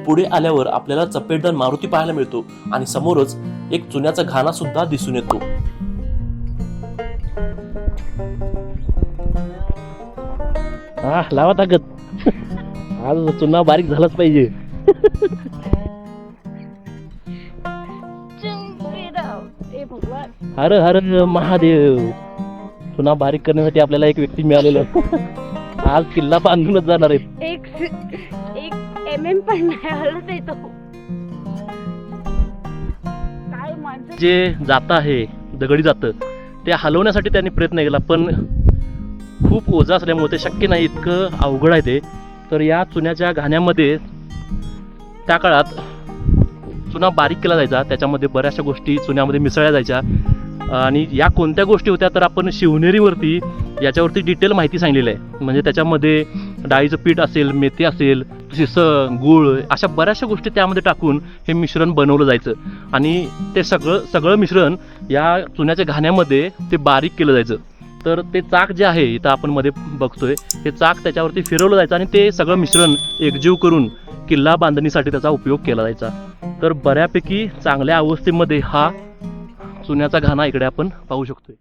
पुढे आल्यावर आपल्याला चपेटदार मारुती पाहायला मिळतो आणि समोरच एक चुन्याचा घाणा सुद्धा दिसून येतो. लावा ताकद. आज चुना बारीक झालाच पाहिजे. हर हर महादेव. चुना बारीक करण्यासाठी आपल्याला एक व्यक्ती मिळालेलं. आज किल्ला बांधूनच जाणार आहे. एक MM पण नाही हलत येतो. काय माणसं जे जात आहे दगडी जातं ते हलवण्यासाठी त्यांनी प्रयत्न केला, पण खूप ओझं असल्यामुळे ते शक्य नाही. इतकं अवघड आहे ते. तर या चुन्याच्या घाण्यामध्ये त्या काळात चुना बारीक केला जायचा. त्याच्यामध्ये बऱ्याचशा गोष्टी चुन्यामध्ये मिसळल्या जायच्या. आणि या कोणत्या गोष्टी होत्या तर आपण शिवनेरीवरती याच्यावरती डिटेल माहिती सांगलेली आहे. म्हणजे त्याच्यामध्ये डाळीचं पीठ असेल, मेथी असेल, शिसं, गूळ अशा बऱ्याचशा गोष्टी त्यामध्ये टाकून हे मिश्रण बनवलं जायचं. आणि ते सगळं मिश्रण या चुन्याच्या घाण्यामध्ये ते बारीक केलं जायचं. तर ते चाक जे आहे इथं आपण मध्ये बघतोय, हे चाक त्याच्यावरती फिरवलं जायचं आणि ते सगळं मिश्रण एकजीव करून किल्ला बांधणीसाठी त्याचा उपयोग केला जायचा. तर बऱ्यापैकी चांगल्या अवस्थेमध्ये हा चुन्याचा घाणा इकडे आपण पाहू शकतोय.